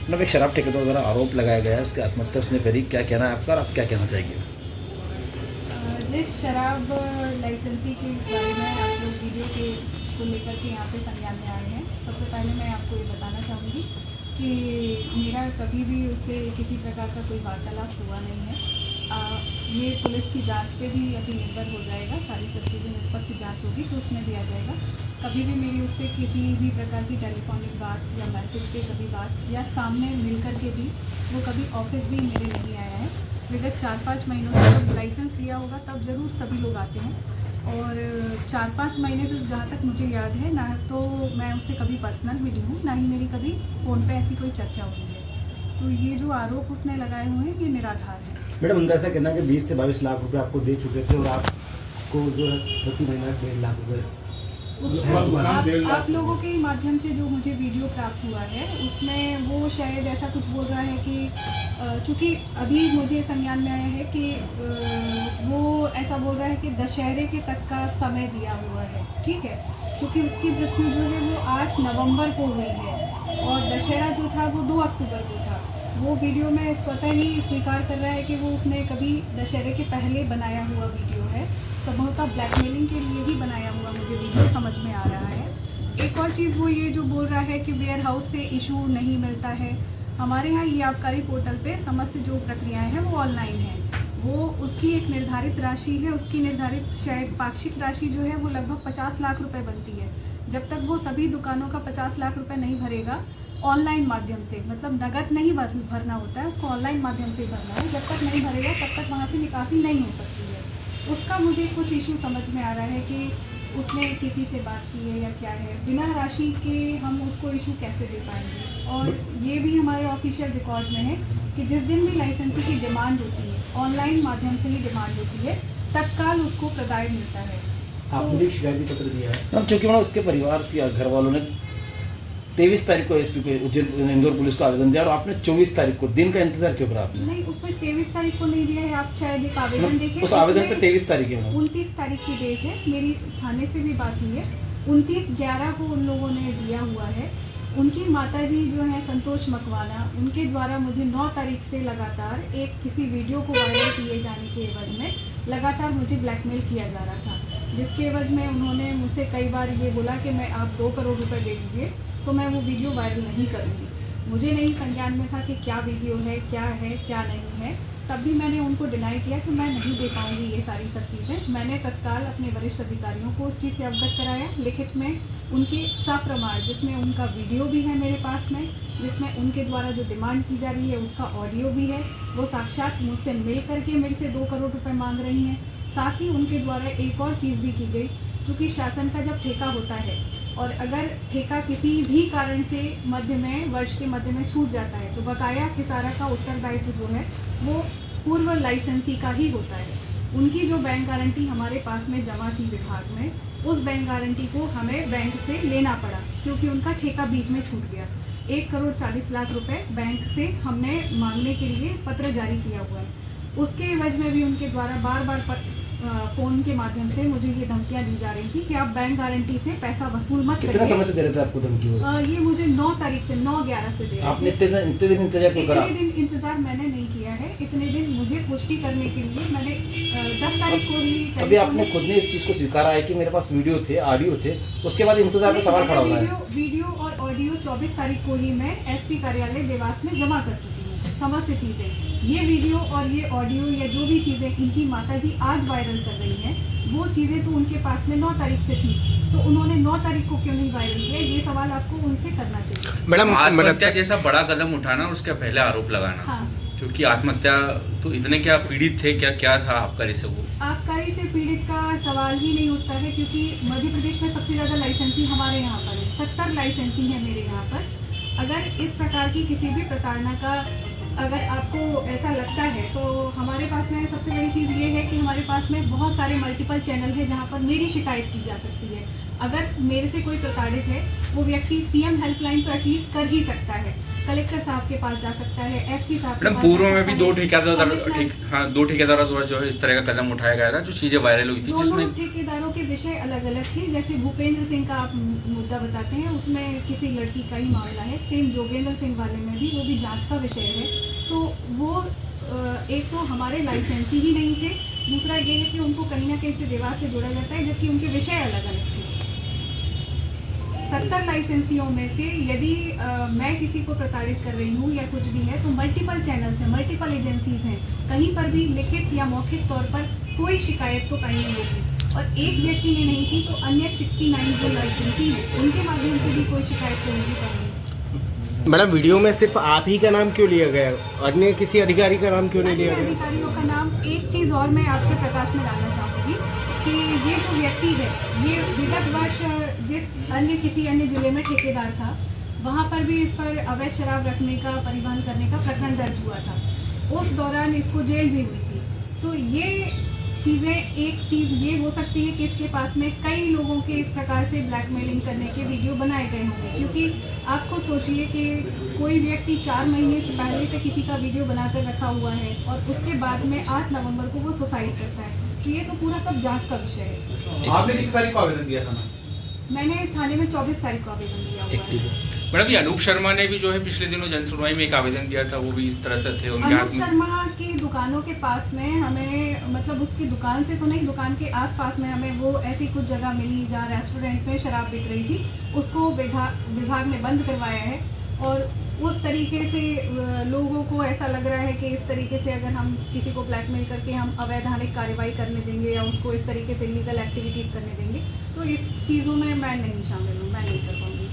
मतलब एक शराब ठेकेदार द्वारा आरोप लगाया गया है, उसकी आत्महत्या उसने करी, क्या कहना है आपका और आप क्या कहना चाहेंगे? जिस शराब लाइसेंसी के बारे में आप लोग वीडियो के को लेकर के यहाँ पे संज्ञान में आए हैं, सबसे पहले मैं आपको ये बताना चाहूँगी कि मेरा कभी भी उससे किसी प्रकार का कोई वार्तालाप हुआ नहीं है। ये पुलिस की जांच पे भी अभी निर्भर हो जाएगा, सारी सब चीज़ें निष्पक्ष जांच होगी तो उसमें भी आ जाएगा। कभी भी मेरी उस पर किसी भी प्रकार की टेलीफोनिक बात या मैसेज पे कभी बात या सामने मिल कर के भी वो कभी ऑफिस भी मेरे नहीं आया है। विगत 4-5 महीनों से जब लाइसेंस लिया होगा तब ज़रूर सभी लोग आते हैं, और 4-5 महीने से जहाँ तक मुझे याद है ना तो मैं उससे कभी पर्सनल मिली हूँ, ना ही मेरी कभी फ़ोन पे ऐसी कोई चर्चा हुई है। तो ये जो आरोप उसने लगाए हुए हैं ये निराधार है। मैडम, उनका ऐसा कहना है कि 20 से 22 लाख रुपए आपको दे चुके थे और आपको जो है प्रति महीना 1.5 लाख रुपए आप लोगों के माध्यम से जो मुझे वीडियो प्राप्त हुआ है उसमें वो शायद ऐसा कुछ बोल रहा है कि चूँकि अभी मुझे संज्ञान में आया है कि वो ऐसा बोल रहा है कि दशहरे के तक का समय दिया हुआ है, ठीक है, क्योंकि उसकी मृत्यु जो है वो 8 नवंबर को हुई है और दशहरा जो था वो 2 अक्टूबर को था। वो वीडियो में स्वतः ही स्वीकार कर रहा है कि वो उसने कभी दशहरे के पहले बनाया हुआ वीडियो है, संभवतः ब्लैकमेलिंग के लिए ही बनाया हुआ मुझे वीडियो समझ में आ रहा है। एक और चीज़ वो ये जो बोल रहा है कि वेयर हाउस से इशू नहीं मिलता है। हमारे यहाँ ये आबकारी पोर्टल पे समस्त जो प्रक्रियाएं हैं वो ऑनलाइन हैं। वो उसकी एक निर्धारित राशि है, उसकी निर्धारित शायद पाक्षिक राशि जो है वो लगभग 50 लाख रुपए बनती है। जब तक वो सभी दुकानों का 50 लाख रुपए नहीं भरेगा ऑनलाइन माध्यम से, मतलब नगद नहीं भरना होता है, उसको ऑनलाइन माध्यम से भरना है, जब तक नहीं भरेगा तब तक वहाँ से निकासी नहीं हो सकती है। उसका मुझे कुछ इशू समझ में आ रहा है कि उसने किसी से बात की है या क्या है, बिना राशि के हम उसको इशू कैसे दे पाएंगे। और ये भी हमारे ऑफिशियल रिकॉर्ड में है कि जिस दिन भी लाइसेंसी की डिमांड होती है ऑनलाइन माध्यम से ही डिमांड होती है, तत्काल उसको प्रदाय मिलता है। आपने भी शिकायती पत्र दिया है? मैम, चूँकि मैडम उसके परिवार के घर वालों ने 23 तारीख को एसपी को उज्जैन इंदौर पुलिस को आवेदन दिया और आपने 24 तारीख को, दिन का इंतजार क्यों करा आपने? नहीं, उसमें 23 तारीख को नहीं दिया है, आप शायद एक आवेदन देखें, उस आवेदन पे 23 तारीख है। 29 तारीख की डेट है, मेरी थाने से भी बात हुई है, 29/11 को उन लोगों ने दिया हुआ है। उनकी माताजी जो है संतोष मकवाना, उनके द्वारा मुझे 9 तारीख से लगातार एक किसी वीडियो को वायरल किए जाने के एवज में लगातार मुझे ब्लैकमेल किया जा रहा था, जिसके एवज में उन्होंने मुझसे कई बार ये बोला कि मैं आप 2 करोड़ रुपए दे दीजिए तो मैं वो वीडियो वायरल नहीं करूँगी। मुझे नहीं संज्ञान में था कि क्या वीडियो है क्या नहीं है, तब भी मैंने उनको डिनाई किया कि मैं नहीं दे पाऊँगी ये सारी सब चीज़ें। मैंने तत्काल अपने वरिष्ठ अधिकारियों को उस चीज़ से अवगत कराया, लिखित में उनके सप्रमाण, जिसमें उनका वीडियो भी है मेरे पास में, जिसमें उनके द्वारा जो डिमांड की जा रही है उसका ऑडियो भी है, वो साक्षात मुझसे मिल करके मेरे से 2 करोड़ रुपये मांग रही हैं। साथ ही उनके द्वारा एक और चीज़ भी की गई, क्योंकि शासन का जब ठेका होता है और अगर ठेका किसी भी कारण से वर्ष के मध्य में छूट जाता है तो बकाया किसारा का उत्तरदायित्व जो है वो पूर्व लाइसेंसी का ही होता है। उनकी जो बैंक गारंटी हमारे पास में जमा थी विभाग में, उस बैंक गारंटी को हमें बैंक से लेना पड़ा क्योंकि उनका ठेका बीच में छूट गया। 1 करोड़ 40 लाख रुपए बैंक से हमने मांगने के लिए पत्र जारी किया हुआ है। उसके एवज में भी उनके द्वारा बार बार फ़ोन के माध्यम से मुझे ये धमकियाँ दी जा रही थी कि आप बैंक गारंटी से पैसा वसूल मत करिए। कितना समय से दे रहे थे आपको धमकी? ये मुझे 9 तारीख से 9/11 से दे रहे थे। आपने इतने दिन इंतजार क्यों करा? इतने दिन इंतजार मैंने नहीं किया है, इतने दिन मुझे पुष्टि करने के लिए मैंने 10 तारीख को भी अभी आपने खुद ने इस चीज़ को स्वीकारा है कि मेरे पास वीडियो थे, ऑडियो थे, उसके बाद इंतजार में सवाल खड़ा हो रहा है। वीडियो और ऑडियो 24 तारीख को ही मैं एसपी कार्यालय देवास में जमा कर चुकी हूँ, समस्त चीज़ें। ये वीडियो और ये ऑडियो या जो भी चीज़ें इनकी माताजी आज वायरल कर रही हैं, वो चीज़ें तो उनके पास में 9 तारीख से थी, तो उन्होंने 9 तारीख को क्यों नहीं वायरल किया? ये सवाल आपको उनसे करना चाहिए। मैडम, आत्महत्या जैसा बड़ा कदम उठाना और उसके पहले आरोप लगाना। हाँ, क्योंकि आत्महत्या तो इतने क्या पीड़ित थे, क्या था आबकारी से? वो आबकारी से पीड़ित का सवाल ही नहीं उठता है, क्योंकि मध्य प्रदेश में सबसे ज़्यादा लाइसेंसी हमारे यहाँ पर है, 70 लाइसेंसी है मेरे यहाँ पर। अगर इस प्रकार की किसी भी प्रताड़ना का अगर आपको ऐसा लगता है तो हमारे पास में सबसे बड़ी चीज़ ये है कि हमारे पास में बहुत सारे मल्टीपल चैनल है जहाँ पर मेरी शिकायत की जा सकती है। अगर मेरे से कोई प्रताड़ित है वो व्यक्ति सीएम हेल्पलाइन तो एटलीस्ट कर ही सकता है, कलेक्टर साहब के पास जा सकता है, एसपी साहब के मैडम पास पूर्व जा में सकता भी दो है, ठेकेदार कमिश्नर- दो ठेकेदारों द्वारा जो है इस तरह का कदम उठाया गया था, जो चीजें वायरल हुई थी, दोनों जिसमें ठेकेदारों के विषय अलग अलग थे। जैसे भूपेंद्र सिंह का आप मुद्दा बताते हैं, उसमें किसी लड़की का ही मामला है। सेम जोगेंद्र सिंह वाले में भी वो भी जांच का विषय है। तो वो एक तो हमारे लाइसेंसी ही नहीं थे, दूसरा ये है कि उनको कहीं ना कहीं से विवाद से जोड़ा जाता है, जबकि उनके विषय अलग अलग थे। 70 लाइसेंसियों में से यदि मैं किसी को प्रताड़ित कर रही हूँ या कुछ भी है, तो मल्टीपल चैनल्स हैं, मल्टीपल एजेंसीज हैं, कहीं पर भी लिखित या मौखिक तौर पर कोई शिकायत तो करनी होगी। और एक व्यक्ति ने नहीं की तो अन्य 69 जो लाइसेंसी हैं उनके माध्यम से भी कोई शिकायत तो नहीं करनी। मैडम वीडियो में सिर्फ आप ही का नाम क्यों लिया गया, अन्य किसी अधिकारी का नाम क्यों नहीं अन्य लिया गया? अधिकारियों का नाम, एक चीज़ और मैं आपके प्रकाश में डालना चाहूँगी कि ये जो व्यक्ति है, ये विगत वर्ष जिस किसी अन्य जिले में ठेकेदार था, वहाँ पर भी इस पर अवैध शराब रखने का, परिवहन करने का प्रकरण दर्ज हुआ था। उस दौरान इसको जेल भी हुई थी। तो ये चीज़ें, एक चीज़ ये हो सकती है कि इसके पास में कई लोगों के इस प्रकार से ब्लैकमेलिंग करने के वीडियो बनाए गए होंगे, क्योंकि आप खुद सोचिए कि कोई व्यक्ति 4 महीने से पहले से किसी का वीडियो बनाकर रखा हुआ है और उसके बाद में 8 नवंबर को वो सुसाइड करता है। तो ये तो पूरा सब जांच का विषय है। आपने किस तारीख को आवेदन दिया था मैम? मैंने थाने में 24 तारीख को आवेदन दिया हुआ है। मैडम ये अनूप शर्मा ने भी जो है पिछले दिनों जन सुनवाई में एक आवेदन दिया था, वो भी इस तरह से थे, उनके हाथ अनूप में शर्मा की दुकानों के पास में हमें, मतलब उसकी दुकान से तो नहीं, दुकान के आसपास में हमें वो ऐसी कुछ जगह मिली जहाँ रेस्टोरेंट में शराब बिक रही थी। उसको विभाग ने बंद करवाया है। और उस तरीके से लोगों को ऐसा लग रहा है कि इस तरीके से अगर हम किसी को ब्लैकमेल करके हम अवैधानिक कार्रवाई करने देंगे या उसको इस तरीके से इलीगल एक्टिविटीज़ करने देंगे, तो इस चीज़ों में मैं नहीं शामिल हूँ, मैं नहीं कर पाऊँगी।